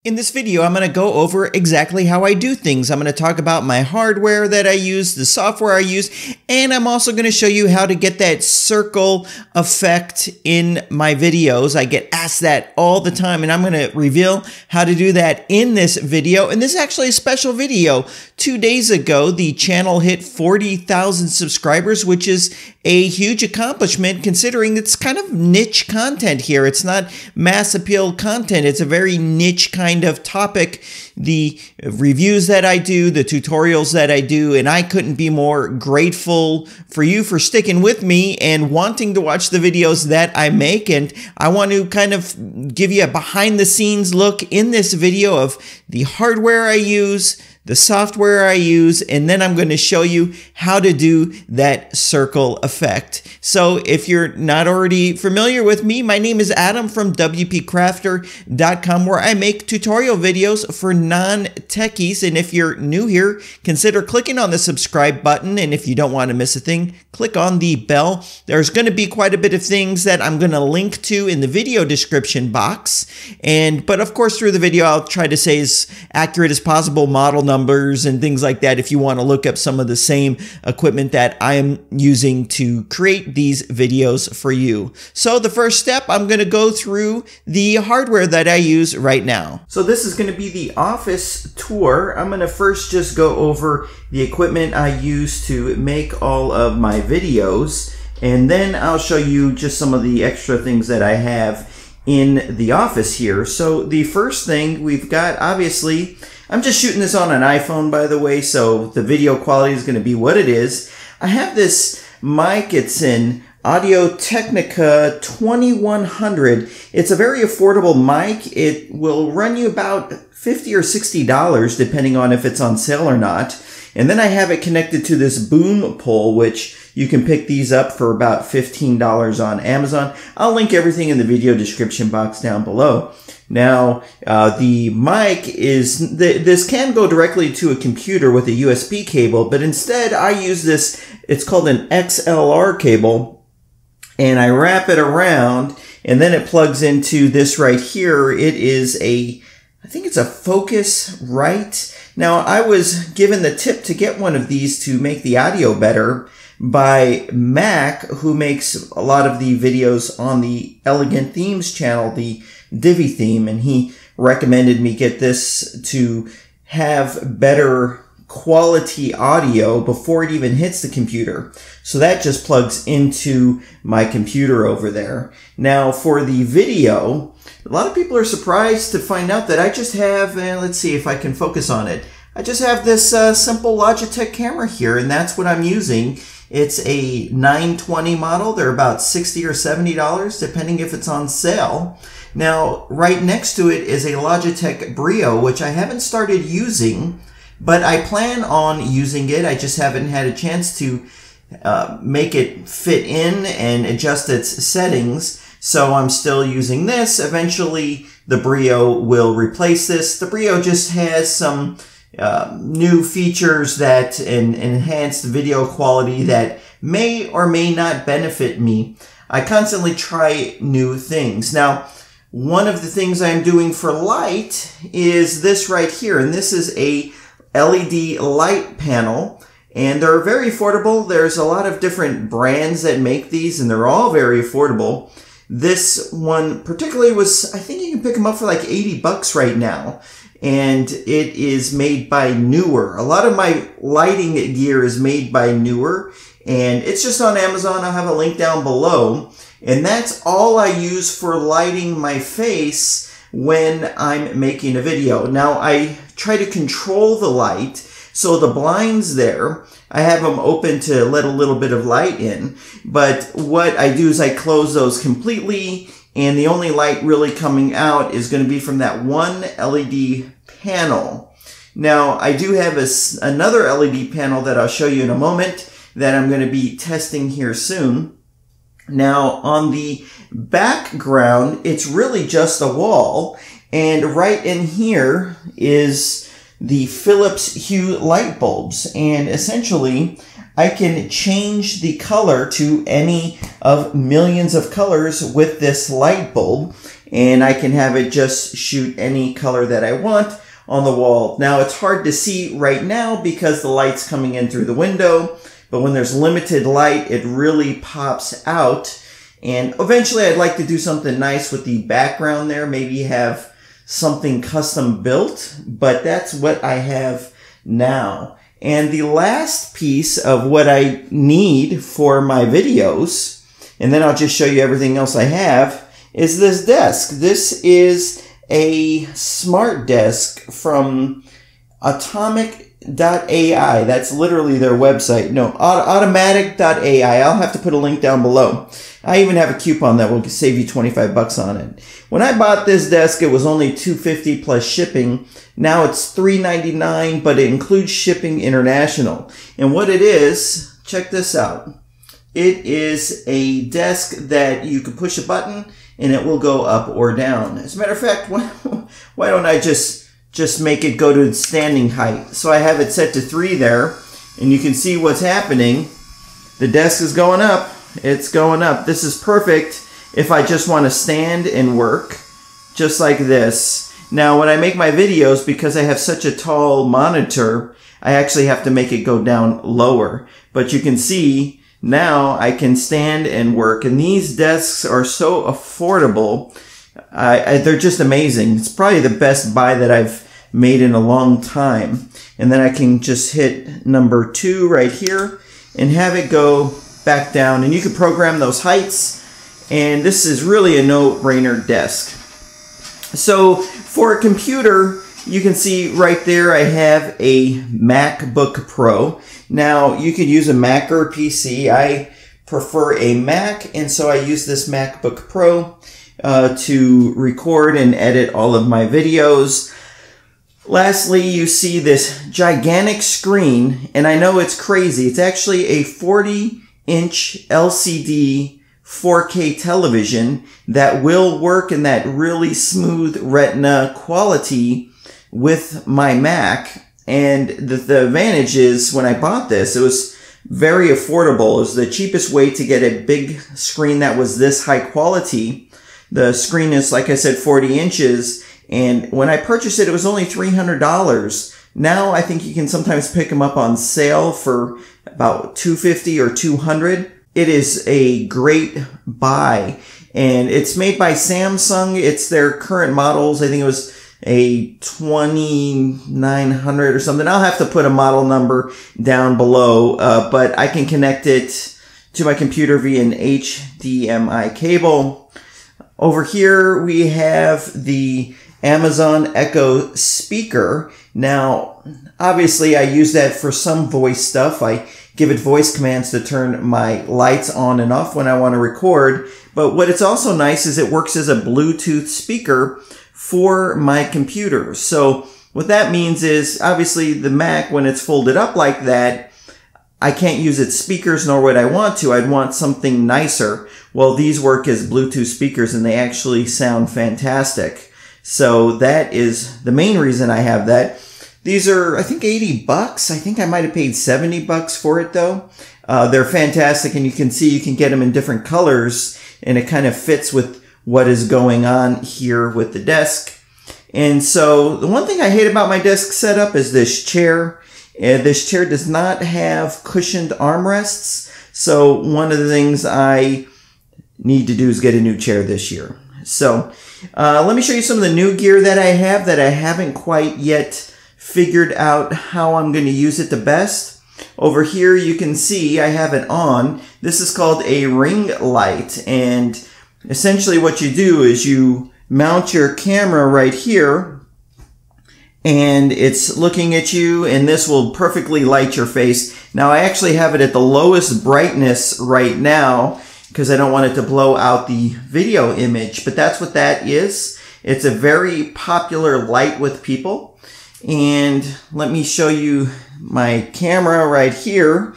In this video, I'm going to go over exactly how I do things. I'm going to talk about my hardware that I use, the software I use, and I'm also going to show you how to get that circle effect in my videos. I get asked that all the time, and I'm going to reveal how to do that in this video. And this is actually a special video. 2 days ago, the channel hit 40,000 subscribers, which is a huge accomplishment considering it's kind of niche content here. It's not mass appeal content. It's a very niche kind of topic. The reviews that I do, the tutorials that I do, and I couldn't be more grateful for you for sticking with me and wanting to watch the videos that I make. And I want to kind of give you a behind the scenes look in this video of the hardware I use, the software I use, and then I'm going to show you how to do that circle effect. So if you're not already familiar with me, my name is Adam from WPCrafter.com, where I make tutorial videos for non-techies. And if you're new here, consider clicking on the subscribe button. And if you don't want to miss a thing, click on the bell. There's going to be quite a bit of things that I'm going to link to in the video description box. But of course, through the video, I'll try to say as accurate as possible model numbers and things like that if you want to look up some of the same equipment that I am using to create these videos for you. So the first step, I'm going to go through the hardware that I use right now. So this is going to be the office tour. I'm going to first just go over the equipment I use to make all of my videos, and then I'll show you just some of the extra things that I have in the office here. So the first thing we've got, obviously, I'm just shooting this on an iPhone, by the way, so the video quality is going to be what it is. I have this mic. It's an Audio-Technica 2100. It's a very affordable mic. It will run you about $50 or $60 depending on if it's on sale or not. And then I have it connected to this boom pole, which you can pick these up for about $15 on Amazon. I'll link everything in the video description box down below. Now, the mic is, this can go directly to a computer with a USB cable, but instead I use this, it's called an XLR cable, and I wrap it around, and then it plugs into this right here. It is I think it's a Focusrite. Now, I was given the tip to get one of these to make the audio better by Mac, who makes a lot of the videos on the Elegant Themes channel, the Divi theme, and he recommended me get this to have better quality audio before it even hits the computer. So that just plugs into my computer over there. Now for the video, a lot of people are surprised to find out that I just have, let's see if I can focus on it. I just have this simple Logitech camera here, and that's what I'm using. It's a 920 model. They're about $60 or $70, depending if it's on sale. Now, right next to it is a Logitech Brio, which I haven't started using, but I plan on using it. I just haven't had a chance to make it fit in and adjust its settings. So I'm still using this. Eventually, the Brio will replace this. The Brio just has some new features that enhance the video quality that may or may not benefit me. I constantly try new things. Now, one of the things I'm doing for light is this right here, and this is a LED light panel, and they're very affordable. There's a lot of different brands that make these, and they're all very affordable. This one particularly was, I think you can pick them up for like 80 bucks right now. And it is made by Newer. A lot of my lighting gear is made by Newer, and it's just on Amazon. I'll have a link down below. And that's all I use for lighting my face when I'm making a video. Now, I try to control the light. So the blinds there, I have them open to let a little bit of light in. But what I do is I close those completely, and the only light really coming out is going to be from that one LED panel. Now, I do have another LED panel that I'll show you in a moment that I'm going to be testing here soon. Now, on the background, it's really just a wall, and right in here is the Philips Hue light bulbs, and essentially I can change the color to any of millions of colors with this light bulb. and I can have it just shoot any color that I want on the wall. Now it's hard to see right now because the light's coming in through the window, but when there's limited light, it really pops out. And eventually I'd like to do something nice with the background there, maybe have something custom built, but that's what I have now. And the last piece of what I need for my videos, and then I'll just show you everything else I have, is this desk. This is a smart desk from Atomic.ai. That's literally their website. No, automatic.ai. I'll have to put a link down below. I even have a coupon that will save you 25 bucks on it. When I bought this desk, it was only $250 plus shipping. Now it's $399, but it includes shipping international. And what it is, check this out. It is a desk that you can push a button and it will go up or down. As a matter of fact, why don't I just make it go to standing height? So I have it set to 3 there, and you can see what's happening. The desk is going up. It's going up. This is perfect if I just want to stand and work, just like this. Now, when I make my videos, because I have such a tall monitor, I actually have to make it go down lower. But you can see now I can stand and work, and these desks are so affordable. They're just amazing. It's probably the best buy that I've made in a long time. And then I can just hit number 2 right here and have it go back down, and you can program those heights, and this is really a no-brainer desk. So for a computer, you can see right there I have a MacBook Pro. Now you could use a Mac or a PC. I prefer a Mac, and so I use this MacBook Pro to record and edit all of my videos. Lastly, you see this gigantic screen, and I know it's crazy. It's actually a 40-inch LCD 4K television that will work in that really smooth Retina quality with my Mac. And the advantage is, when I bought this, it was very affordable. It was the cheapest way to get a big screen that was this high quality. The screen is, like I said, 40 inches. And when I purchased it, it was only $300. Now I think you can sometimes pick them up on sale for about $250 or $200. It is a great buy, and it's made by Samsung. It's their current models. I think it was a 2900 or something. I'll have to put a model number down below, but I can connect it to my computer via an HDMI cable. Over here we have the Amazon Echo speaker. Now, obviously I use that for some voice stuff. I give it voice commands to turn my lights on and off when I want to record. But what it's also nice is it works as a Bluetooth speaker for my computer. So what that means is, obviously the Mac, when it's folded up like that, I can't use its speakers, nor would I want to. I'd want something nicer. Well, these work as Bluetooth speakers, and they actually sound fantastic. So that is the main reason I have that. These are, I think, 80 bucks. I think I might have paid 70 bucks for it though. They're fantastic, and you can see you can get them in different colors, and it kind of fits with what is going on here with the desk. And so the one thing I hate about my desk setup is this chair. This chair does not have cushioned armrests. So one of the things I need to do is get a new chair this year. So let me show you some of the new gear that I have that I haven't quite yet figured out how I'm going to use it the best. Over here you can see I have it on. This is called a ring light, and essentially what you do is you mount your camera right here, and it's looking at you, and this will perfectly light your face. Now I actually have it at the lowest brightness right now because I don't want it to blow out the video image, but that's what that is. It's a very popular light with people. And let me show you my camera right here.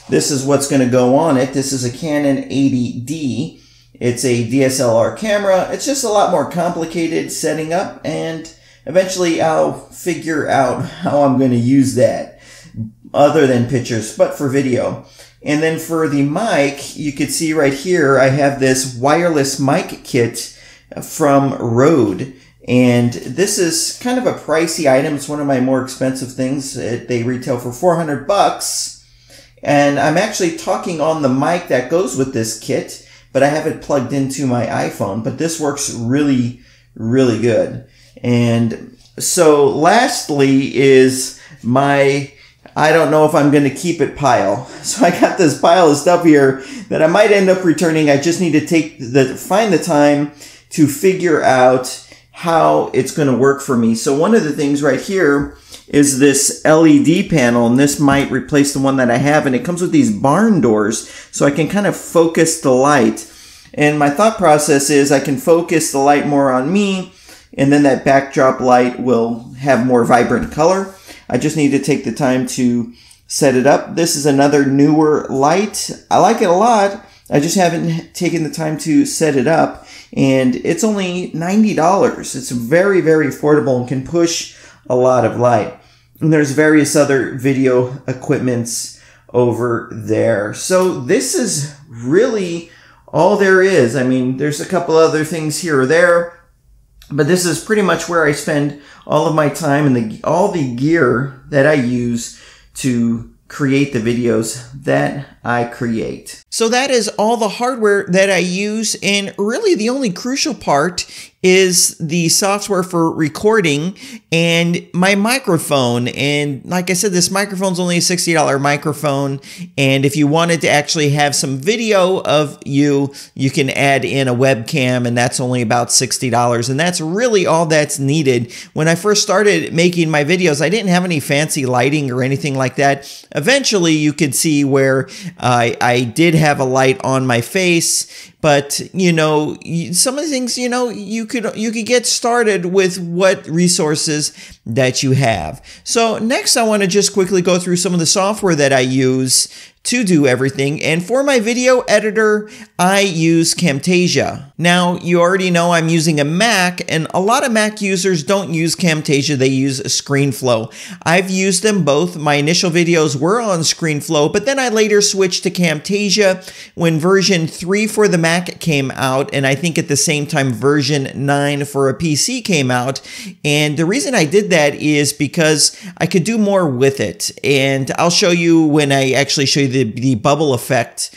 This is what's going to go on it. This is a Canon 80D. It's a DSLR camera. It's just a lot more complicated setting up, and eventually I'll figure out how I'm going to use that other than pictures, but for video. And then for the mic, you can see right here I have this wireless mic kit from Rode. And this is kind of a pricey item. It's one of my more expensive things. They retail for $400. And I'm actually talking on the mic that goes with this kit, but I have it plugged into my iPhone. But this works really, really good. And so lastly is my, I don't know if I'm going to keep it pile. So I got this pile of stuff here that I might end up returning. I just need to find the time to figure out how it's going to work for me. So one of the things right here is this LED panel, and this might replace the one that I have, and it comes with these barn doors so I can kind of focus the light. And my thought process is I can focus the light more on me, and then that backdrop light will have more vibrant color. I just need to take the time to set it up. This is another newer light. I like it a lot. I just haven't taken the time to set it up, and it's only $90. It's very, very affordable and can push a lot of light. And there's various other video equipments over there. So this is really all there is. I mean, there's a couple other things here or there, but this is pretty much where I spend all of my time and all the gear that I use to create the videos that I create. So that is all the hardware that I use, and really the only crucial part is the software for recording and my microphone. And like I said, this microphone's only a $60 microphone, and if you wanted to actually have some video of you can add in a webcam, and that's only about $60, and that's really all that's needed. When I first started making my videos, I didn't have any fancy lighting or anything like that. Eventually you could see where I did have a light on my face, but you know, some of the things, you know, you could get started with what resources that you have. So next I want to just quickly go through some of the software that I use to do everything. And for my video editor, I use Camtasia. Now, you already know I'm using a Mac, and a lot of Mac users don't use Camtasia, they use ScreenFlow. I've used them both. My initial videos were on ScreenFlow, but then I later switched to Camtasia when version 3 for the Mac came out, and I think at the same time version 9 for a PC came out. And the reason I did that is because I could do more with it. And I'll show you when I actually show you the bubble effect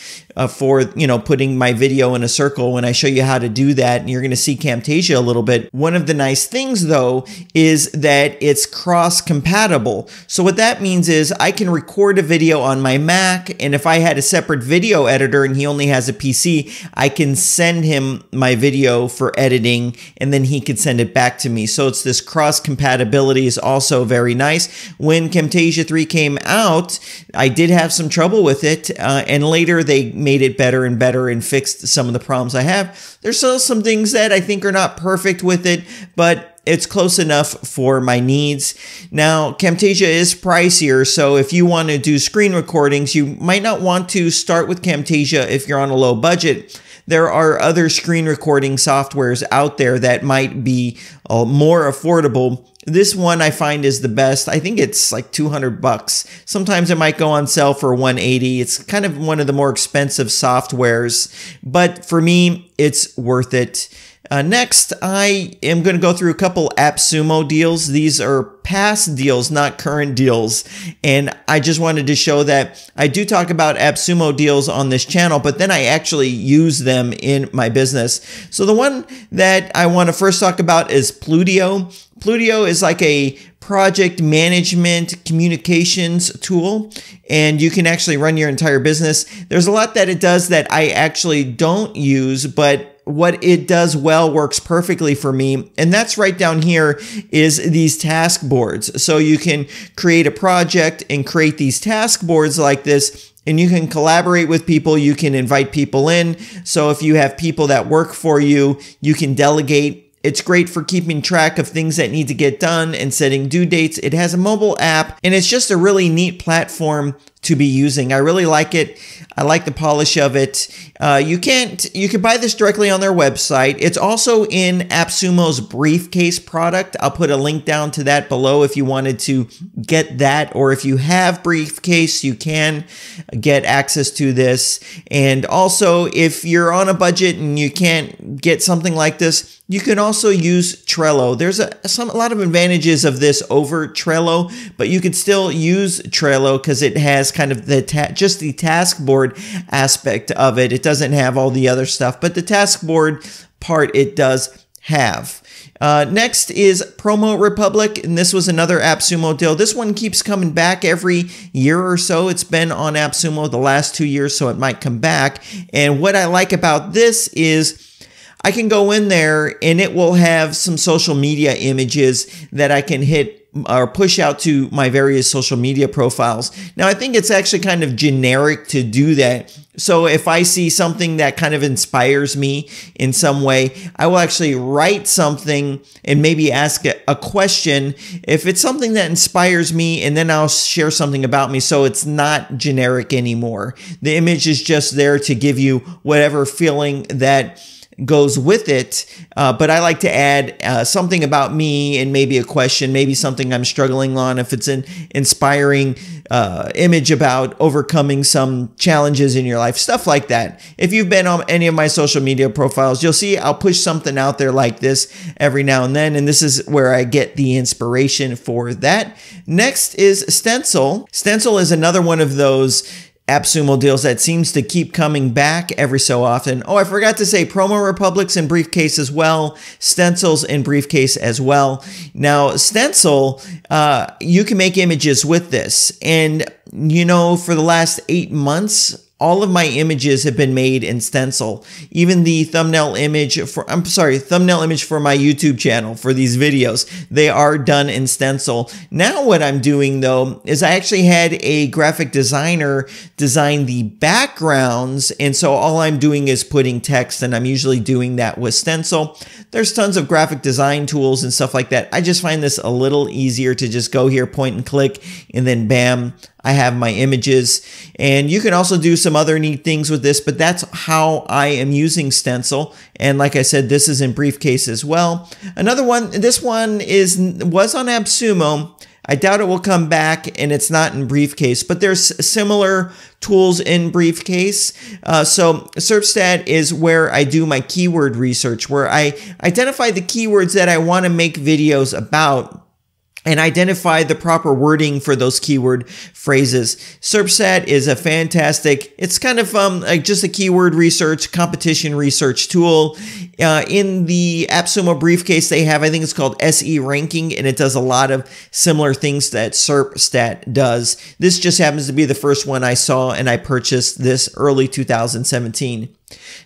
for, you know, putting my video in a circle. When I show you how to do that, and you're going to see Camtasia a little bit. One of the nice things though is that it's cross compatible. So what that means is I can record a video on my Mac, and if I had a separate video editor and he only has a PC, I can send him my video for editing, and then he could send it back to me. So it's this cross compatibility is also very nice. When Camtasia 3 came out, I did have some trouble with it, and later they made it better and better and fixed some of the problems I have. There's still some things that I think are not perfect with it, but it's close enough for my needs. Now, Camtasia is pricier, so if you want to do screen recordings, you might not want to start with Camtasia if you're on a low budget. There are other screen recording softwares out there that might be more affordable. This one I find is the best. I think it's like $200. Sometimes it might go on sale for $180. It's kind of one of the more expensive softwares, but for me, it's worth it. Next, I am going to go through a couple AppSumo deals. These are past deals, not current deals. And I just wanted to show that I do talk about AppSumo deals on this channel, but then I actually use them in my business. So the one that I want to first talk about is Plutio. Plutio is like a project management communications tool, and you can actually run your entire business. There's a lot that it does that I actually don't use, but what it does well works perfectly for me. And that's right down here is these task boards. So you can create a project and create these task boards like this, and you can collaborate with people. You can invite people in. So if you have people that work for you, you can delegate. It's great for keeping track of things that need to get done and setting due dates. It has a mobile app, and it's just a really neat platform to be using. I really like it. I like the polish of it. You can buy this directly on their website. It's also in AppSumo's briefcase product. I'll put a link down to that below if you wanted to get that, or if you have briefcase, you can get access to this. And also, if you're on a budget and you can't get something like this, you can also use Trello. There's a lot of advantages of this over Trello, but you could still use Trello because it has kind of just the task board aspect of it. It doesn't have all the other stuff, but the task board part it does have. Next is Promo Republic, and this was another AppSumo deal. This one keeps coming back every year or so. It's been on AppSumo the last 2 years, so it might come back. And what I like about this is I can go in there and it will have some social media images that I can hit or push out to my various social media profiles. Now, I think it's actually kind of generic to do that. So if I see something that kind of inspires me in some way, I will actually write something and maybe ask a question if it's something that inspires me, and then I'll share something about me. So it's not generic anymore. The image is just there to give you whatever feeling that goes with it, but I like to add something about me and maybe a question, maybe something I'm struggling on, if it's an inspiring image about overcoming some challenges in your life, stuff like that. If you've been on any of my social media profiles, you'll see I'll push something out there like this every now and then, and this is where I get the inspiration for that. Next is Stencil. Stencil is another one of those AppSumo deals that seems to keep coming back every so often. Oh, I forgot to say Promo Republic's in briefcase as well. Stencil's in briefcase as well. Now, Stencil, you can make images with this. And, you know, for the last 8 months, all of my images have been made in Stencil. Even the thumbnail image for my YouTube channel for these videos, they are done in Stencil. Now what I'm doing though is I actually had a graphic designer design the backgrounds, and so all I'm doing is putting text, and I'm usually doing that with Stencil. There's tons of graphic design tools and stuff like that. I just find this a little easier to just go here, point and click, and then bam, I have my images. And you can also do some other neat things with this, but that's how I am using Stencil. And like I said, this is in briefcase as well. Another one, this one was on AppSumo. I doubt it will come back, and it's not in briefcase, but there's similar tools in briefcase. So SERPstat is where I do my keyword research, where I identify the keywords that I want to make videos about and identify the proper wording for those keyword phrases. SERPstat is a fantastic, it's kind of like just a keyword research, competition research tool. In the AppSumo briefcase they have, I think it's called SE ranking, and it does a lot of similar things that SERPstat does. This just happens to be the first one I saw, and I purchased this early 2017.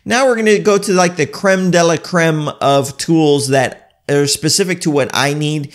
Now we're going to go to like the creme de la creme of tools that are specific to what I need,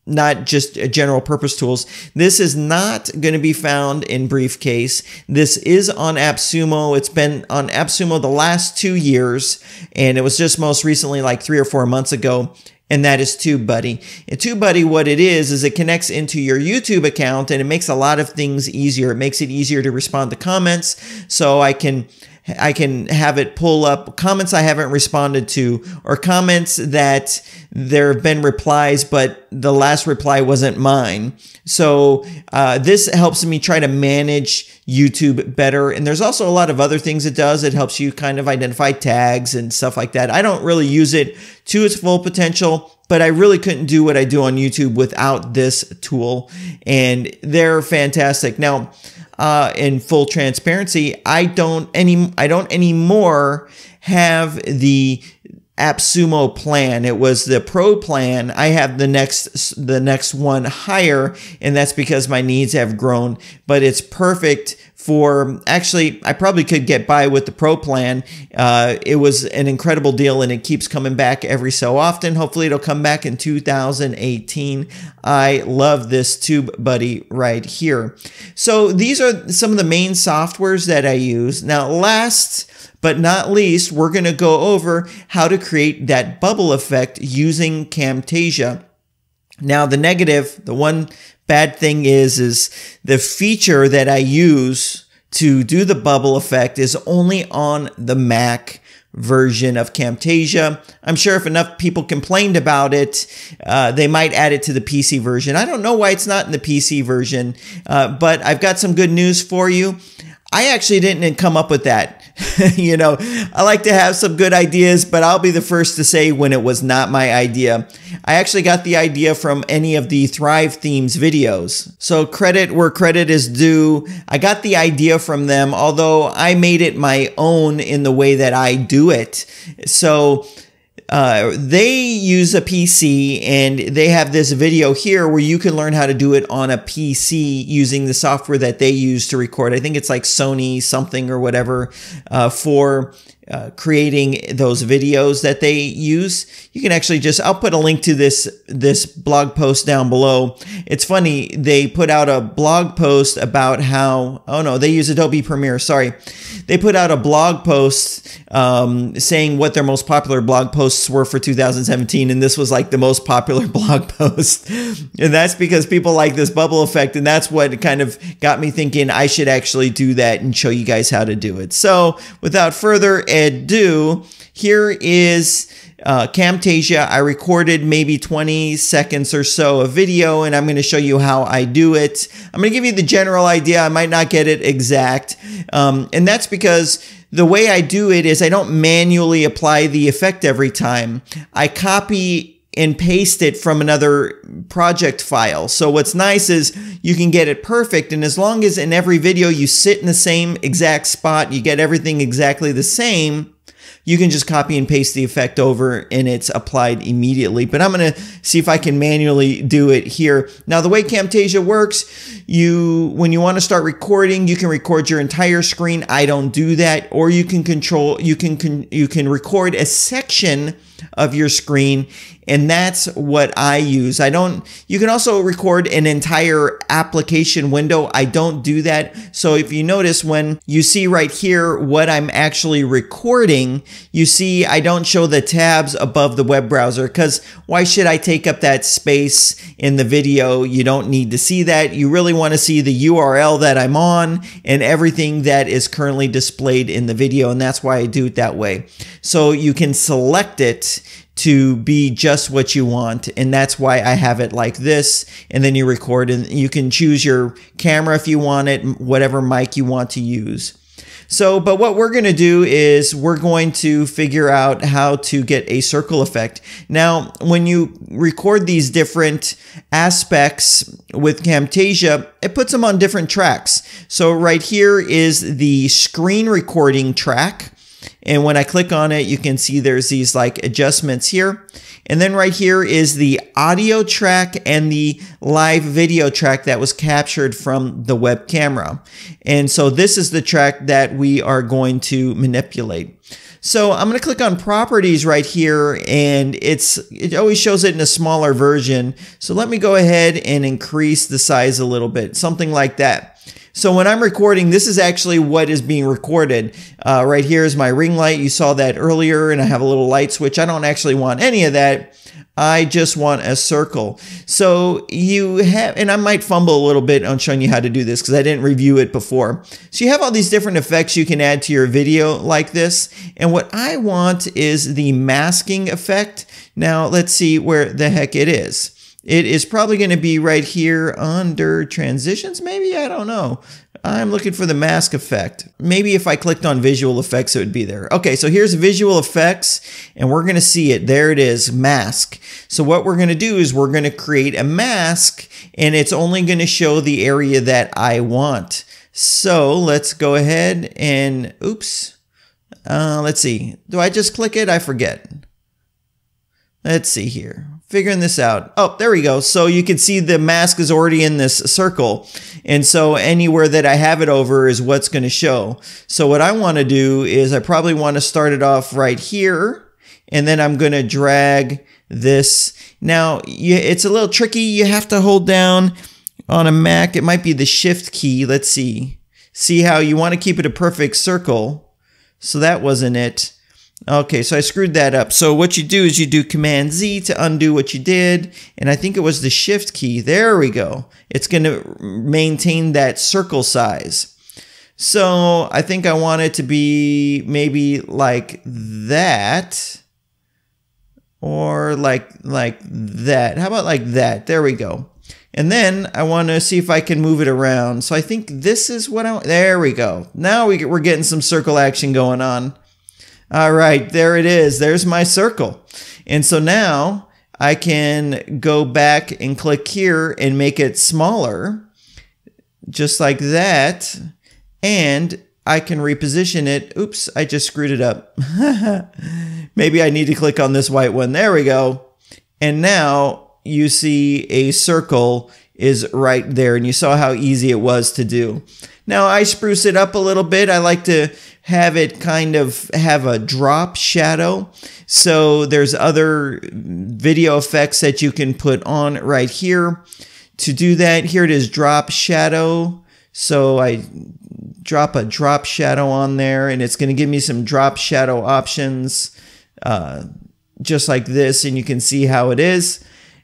not just general purpose tools. This is not going to be found in briefcase. This is on AppSumo. It's been on AppSumo the last 2 years, and it was just most recently like 3 or 4 months ago, and that is TubeBuddy. And TubeBuddy, what it is it connects into your YouTube account, and it makes a lot of things easier. It makes it easier to respond to comments, so I can have it pull up comments I haven't responded to, or comments that there have been replies, but the last reply wasn't mine. So this helps me try to manage YouTube better. And there's also a lot of other things it does. It helps you kind of identify tags and stuff like that. I don't really use it to its full potential, but I really couldn't do what I do on YouTube without this tool. And they're fantastic. Now, in full transparency, I don't anymore have the AppSumo plan. It was the Pro plan. I have the next one higher, and that's because my needs have grown. But it's perfect for, actually, I probably could get by with the Pro plan. It was an incredible deal, and it keeps coming back every so often. Hopefully it'll come back in 2018. I love this TubeBuddy right here. So these are some of the main softwares that I use. Now, last but not least, we're going to go over how to create that bubble effect using Camtasia. Now the negative, the one bad thing is the feature that I use to do the bubble effect is only on the Mac version of Camtasia. I'm sure if enough people complained about it, they might add it to the PC version. I don't know why it's not in the PC version, but I've got some good news for you. I actually didn't come up with that. You know, I like to have some good ideas, but I'll be the first to say when it was not my idea. I actually got the idea from any of the Thrive Themes videos. So credit where credit is due. I got the idea from them, although I made it my own in the way that I do it. So they use a PC and they have this video here where you can learn how to do it on a PC using the software that they use to record. I think it's like Sony something or whatever for creating those videos that they use. You can actually I'll put a link to this blog post down below. It's funny, they put out a blog post about how, oh no, they use Adobe Premiere, sorry. They put out a blog post saying what their most popular blog posts were for 2017, and this was like the most popular blog post. And that's because people like this bubble effect, and that's what kind of got me thinking I should actually do that and show you guys how to do it. So without further ado, here is Camtasia. I recorded maybe 20 seconds or so of video, and I'm going to show you how I do it. I'm going to give you the general idea. I might not get it exact, and that's because the way I do it is I don't manually apply the effect every time. I copy and paste it from another project file. So what's nice is you can get it perfect, and as long as in every video you sit in the same exact spot, you get everything exactly the same, you can just copy and paste the effect over and it's applied immediately. But I'm going to see if I can manually do it here. Now, the way Camtasia works, when you want to start recording, you can record your entire screen. I don't do that. Or you can record a section of your screen, and that's what I use. You can also record an entire application window. I don't do that. So if you notice, when you see right here what I'm actually recording, you see I don't show the tabs above the web browser, because why should I take up that space in the video? You don't need to see that. You really want to see the URL that I'm on and everything that is currently displayed in the video, and that's why I do it that way. So you can select it to be just what you want, and that's why I have it like this. And then you record, and you can choose your camera if you want it, whatever mic you want to use. So, but what we're going to do is we're going to figure out how to get a circle effect. Now, when you record these different aspects with Camtasia, it puts them on different tracks. So right here is the screen recording track. And when I click on it, you can see there's these like adjustments here. And then right here is the audio track and the live video track that was captured from the web camera. And so this is the track that we are going to manipulate. So I'm going to click on properties right here, and it always shows it in a smaller version. So let me go ahead and increase the size a little bit, something like that. So when I'm recording, this is actually what is being recorded. Right here is my ring light. You saw that earlier, and I have a little light switch. I don't actually want any of that. I just want a circle. So you have, and I might fumble a little bit on showing you how to do this because I didn't review it before. So you have all these different effects you can add to your video like this. And what I want is the masking effect. Now let's see where the heck it is. It is probably going to be right here under transitions, maybe? I don't know. I'm looking for the mask effect. Maybe if I clicked on visual effects, it would be there. Okay, so here's visual effects, and we're going to see it. There it is, mask. So what we're going to do is we're going to create a mask, and it's only going to show the area that I want. So let's go ahead and, oops. Let's see. Do I just click it? I forget. Let's see here. Figuring this out. Oh, there we go. So you can see the mask is already in this circle. And so anywhere that I have it over is what's going to show. So what I want to do is I probably want to start it off right here. And then I'm going to drag this. Now, it's a little tricky. You have to hold down on a Mac. It might be the Shift key. Let's see. See how you want to keep it a perfect circle. So that wasn't it. Okay, so I screwed that up. So what you do is you do Command Z to undo what you did, and I think it was the Shift key. There we go. It's going to maintain that circle size. So I think I want it to be maybe like that, or like that. How about like that? There we go. And then I want to see if I can move it around. So I think this is what there we go. Now we're getting some circle action going on. All right, there it is. There's my circle. And so now I can go back and click here and make it smaller, just like that. And I can reposition it. Oops, I just screwed it up. Maybe I need to click on this white one. There we go. And now you see a circle is right there. And you saw how easy it was to do. Now I spruce it up a little bit. I like to have it kind of have a drop shadow. So there's other video effects that you can put on right here. To do that, here it is, drop shadow. So I drop a drop shadow on there, and it's going to give me some drop shadow options, just like this, and you can see how it is.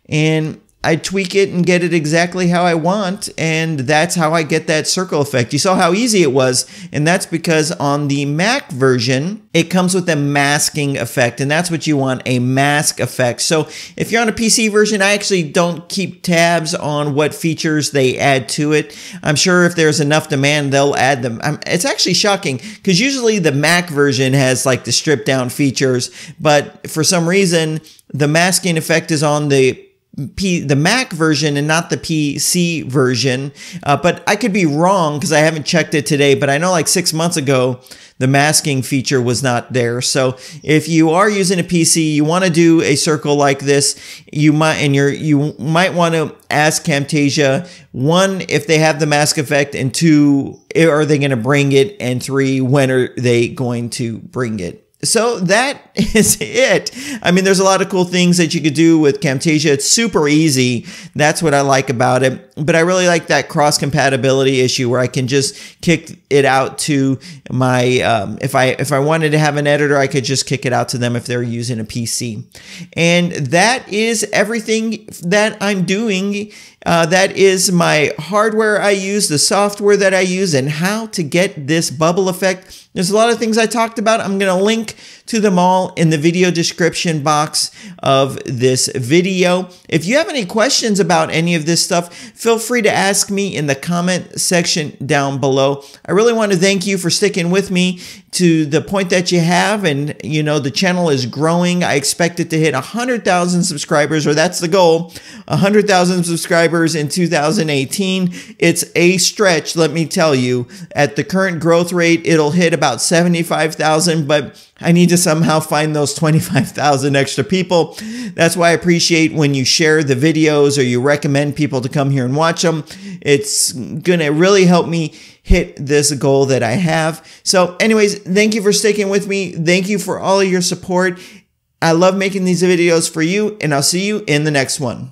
And I tweak it and get it exactly how I want, and that's how I get that circle effect. You saw how easy it was, and that's because on the Mac version, it comes with a masking effect, and that's what you want, a mask effect. So if you're on a PC version, I actually don't keep tabs on what features they add to it. I'm sure if there's enough demand, they'll add them. It's actually shocking, because usually the Mac version has like the stripped down features, but for some reason, the masking effect is on the Mac version and not the PC version, but I could be wrong because I haven't checked it today, but I know like 6 months ago, the masking feature was not there. So if you are using a PC, you want to do a circle like this, you might want to ask Camtasia, 1, if they have the mask effect, and 2, are they going to bring it, and 3, when are they going to bring it? So that is it. I mean, there's a lot of cool things that you could do with Camtasia. It's super easy. That's what I like about it. But I really like that cross-compatibility issue where I can just kick it out to my, if I wanted to have an editor, I could just kick it out to them if they're using a PC. And that is everything that I'm doing. That is my hardware I use, the software that I use, and how to get this bubble effect. There's a lot of things I talked about. I'm going to link to them all in the video description box of this video. If you have any questions about any of this stuff, feel free to ask me in the comment section down below. I really want to thank you for sticking with me to the point that you have, and you know the channel is growing. I expect it to hit 100,000 subscribers, or that's the goal, 100,000 subscribers in 2018. It's a stretch, let me tell you. At the current growth rate, it'll hit about 75,000, but I need to somehow find those 25,000 extra people. That's why I appreciate when you share the videos or you recommend people to come here and watch them. It's going to really help me hit this goal that I have. So anyways, thank you for sticking with me. Thank you for all of your support. I love making these videos for you, and I'll see you in the next one.